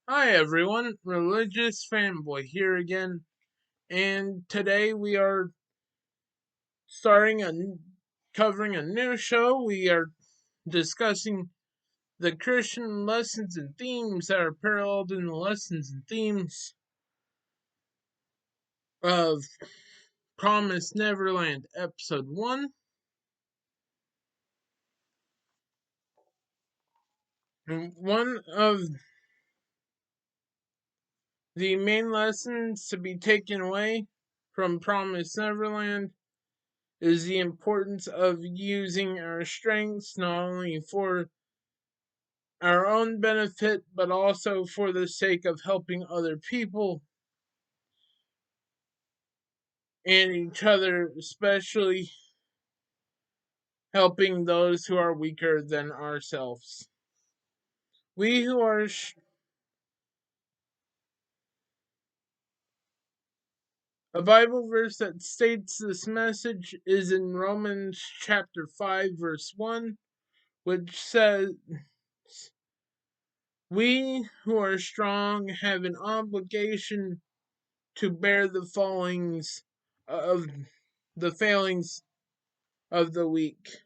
Hi everyone, Religious Fanboy here again, and today we are starting covering a new show. We are discussing the Christian lessons and themes that are paralleled in the lessons and themes of Promised Neverland Episode 1. And one of the main lessons to be taken away from Promised Neverland is the importance of using our strengths not only for our own benefit, but also for the sake of helping other people and each other, especially helping those who are weaker than ourselves. We who are a Bible verse that states this message is in Romans chapter 5 verse 1, which says, "We who are strong have an obligation to bear the of the failings of the weak,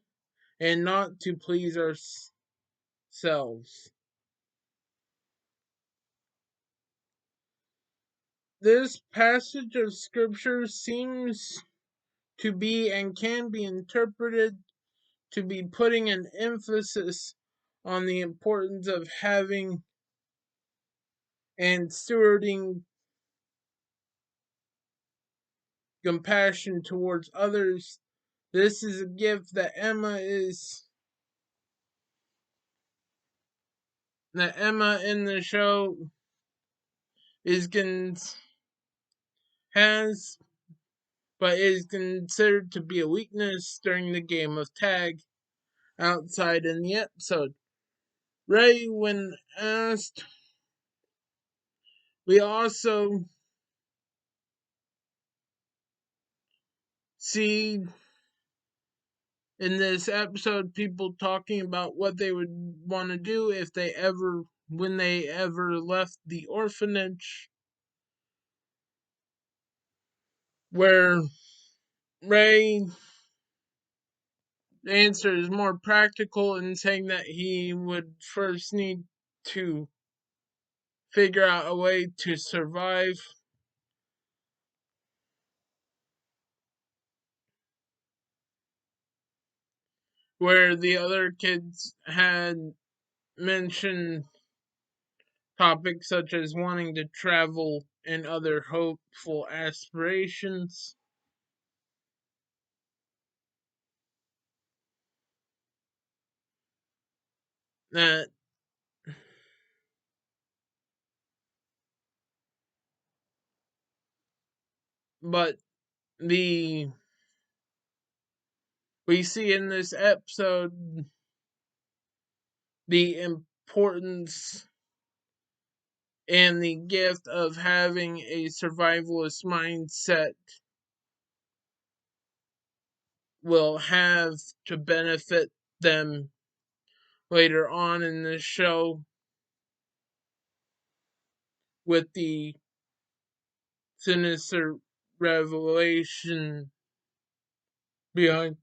and not to please ourselves." This passage of scripture seems to be and can be interpreted to be putting an emphasis on the importance of having and stewarding compassion towards others. This is a gift that Emma in the show is has, but is considered to be a weakness during the game of tag outside in the episode. Ray, when asked, we also see in this episode people talking about what they would want to do when they ever left the orphanage, where Ray answer is more practical in saying that he would first need to figure out a way to survive, where the other kids had mentioned topics such as wanting to travel and other hopeful aspirations. That but the we see in this episode the importance and the gift of having a survivalist mindset will have to benefit them later on in the show with the sinister revelation behind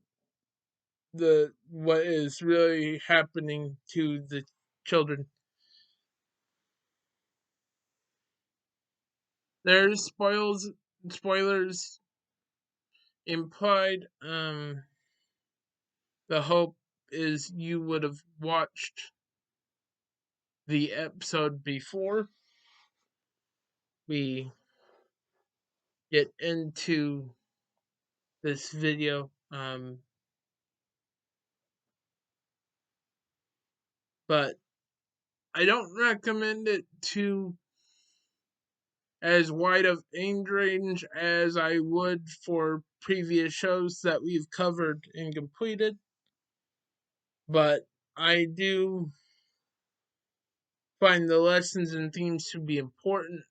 the what is really happening to the children. There's spoilers implied. The hope is you would have watched the episode before we get into this video. But I don't recommend it to as wide of age range as I would for previous shows that we've covered and completed. But I do find the lessons and themes to be important.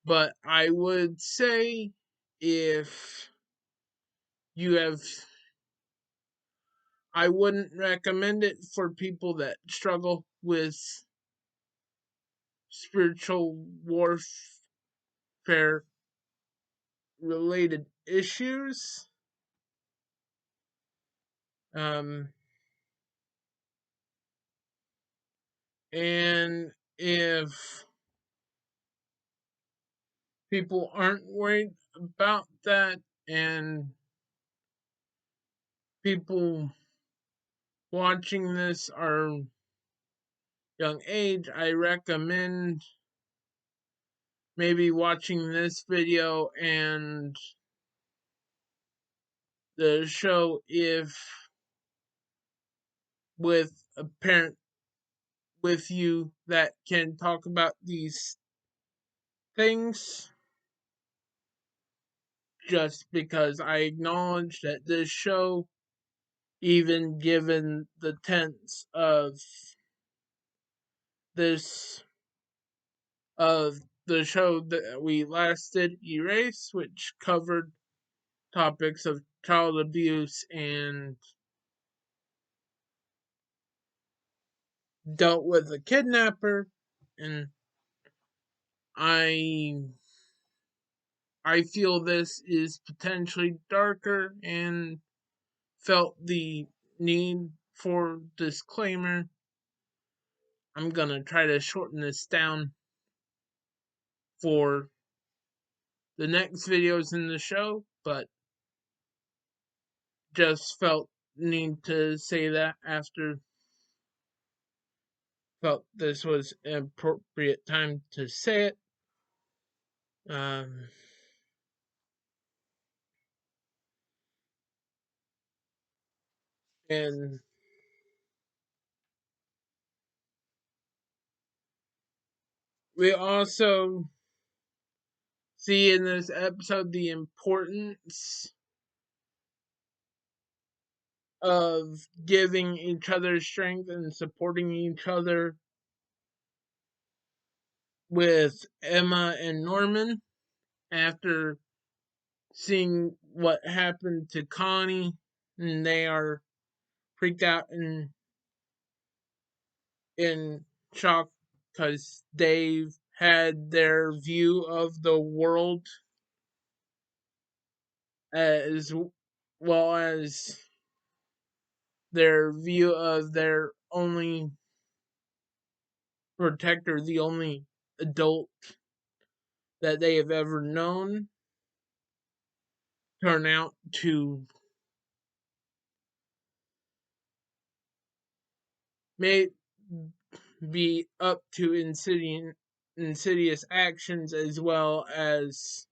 But I would say if you have, I wouldn't recommend it for people that struggle with spiritual warfare related issues. Um, and if people aren't worried about that, and people watching this are young age, I recommend maybe watching this video and the show if with a parent with you that can talk about these things, just because I acknowledge that this show, even given the tense of this of the show that we last did, Erase, which covered topics of child abuse and dealt with a kidnapper, and I I feel this is potentially darker and felt the need for disclaimer. I'm gonna try to shorten this down for the next videos in the show, but just felt need to say that after felt this was an appropriate time to say it. Um, and we also see in this episode the importance of giving each other strength and supporting each other with Emma and Norman after seeing what happened to Connie, and they are freaked out and in shock because they've had their view of the world as well as their view of their only protector, the only adult that they have ever known, turn out to may be up to insidious actions as well as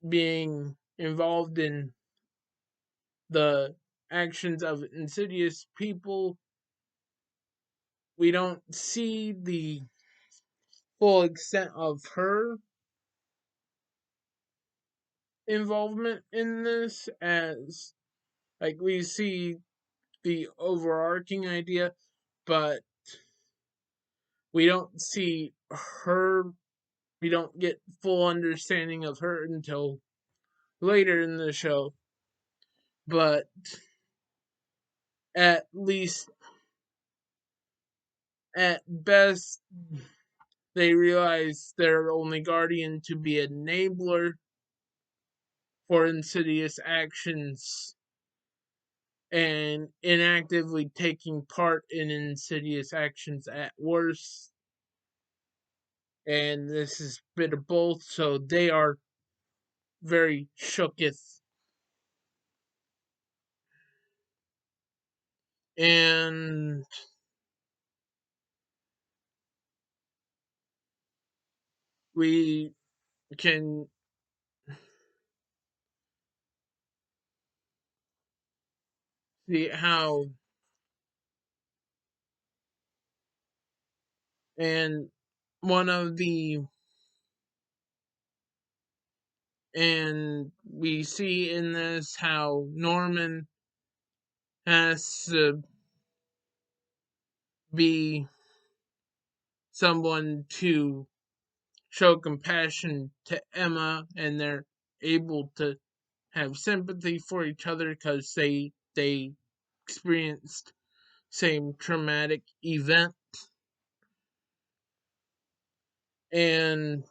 being involved in the actions of insidious people. We don't see the full extent of her involvement in this, as like we see the overarching idea, but we don't see her, we don't get full understanding of her until later in the show. But at least at best they realize their only guardian to be an enabler for insidious actions and inactively taking part in insidious actions at worst. And this is a bit of both, so they are very shooketh. And we can see how, and one of the and we see in this how Norman has to be someone to show compassion to Emma, and they're able to have sympathy for each other because they experienced same traumatic event. and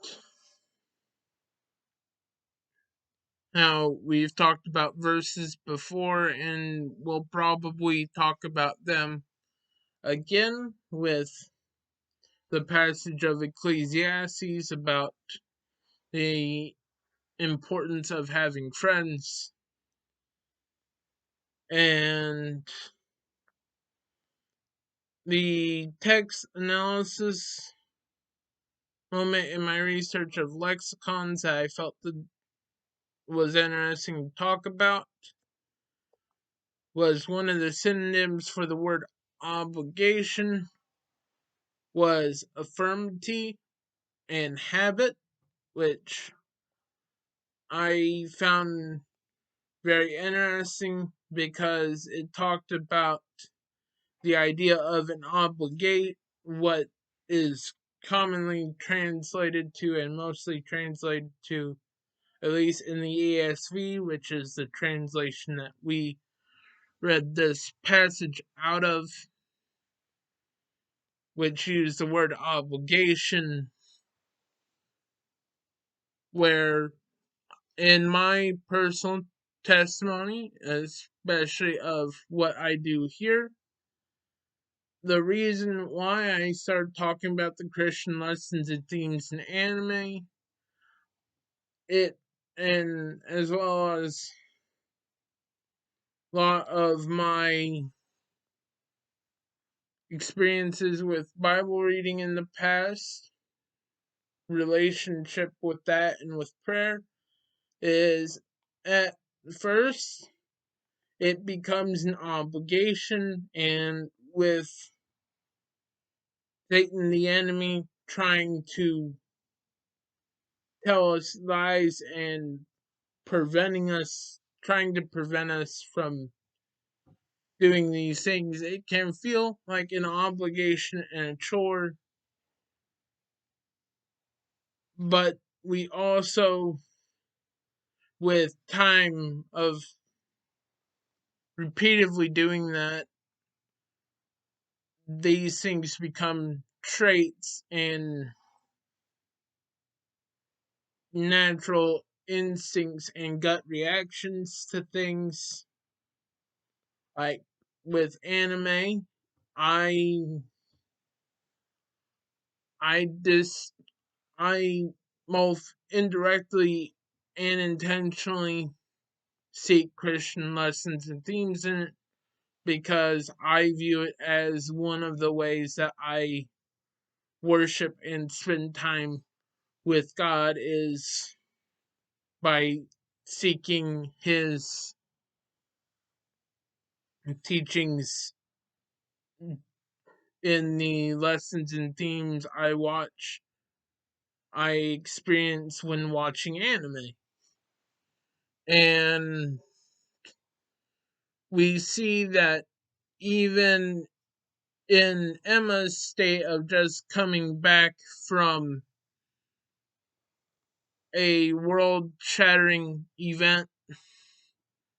how we've talked about verses before, and we'll probably talk about them again with the passage of Ecclesiastes about the importance of having friends. And the text analysis moment in my research of lexicons that I felt that was interesting to talk about was one of the synonyms for the word obligation was affirmity and habit, which I found very interesting because it talked about the idea of an obligate, what is commonly translated to and mostly translated to, at least in the ESV, which is the translation that we read this passage out of, which used the word obligation, where in my personal testimony, especially of what I do here, the reason why I started talking about the Christian lessons and themes in anime, it and as well as a lot of my experiences with Bible reading in the past, relationship with that and with prayer, is at first it becomes an obligation, and with Satan the enemy trying to tell us lies and trying to prevent us from doing these things, it can feel like an obligation and a chore, but we also, with time of repeatedly doing that, these things become traits and natural instincts and gut reactions to things. Like with anime, I I dis I both indirectly and intentionally seek Christian lessons and themes in it because I view it as one of the ways that I worship and spend time with God is by seeking His teachings in the lessons and themes I experience when watching anime. And we see that even in Emma's state of just coming back from a world shattering event,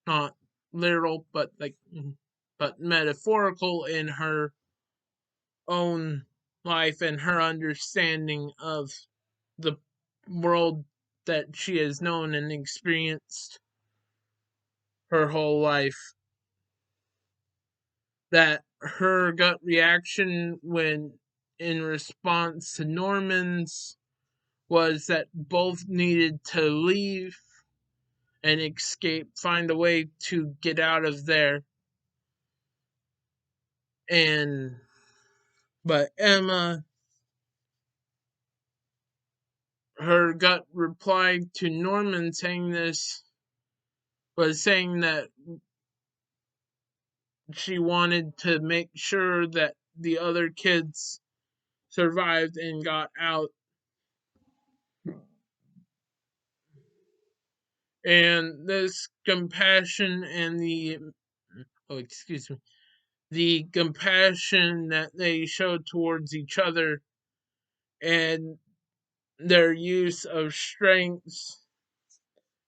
not literal, but metaphorical in her own life and her understanding of the world that she has known and experienced her whole life, that her gut reaction when in response to Norman's was that both needed to leave and escape, find a way to get out of there. And but Emma, her gut reply to Norman saying this was saying that she wanted to make sure that the other kids survived and got out. And this compassion and the compassion that they showed towards each other and their use of strengths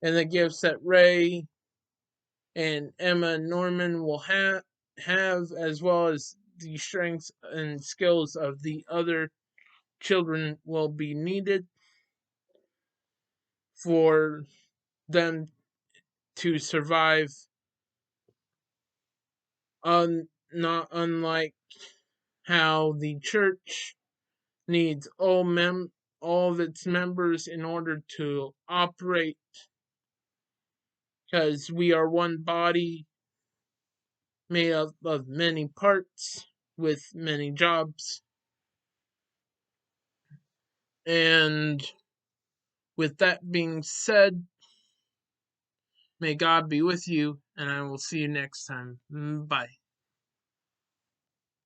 and the gifts that Ray and Emma and Norman will have, as well as the strengths and skills of the other children will be needed for them to survive, not unlike how the church needs all of its members in order to operate, because we are one body made up of many parts with many jobs. And with that being said, may God be with you, and I will see you next time. Bye.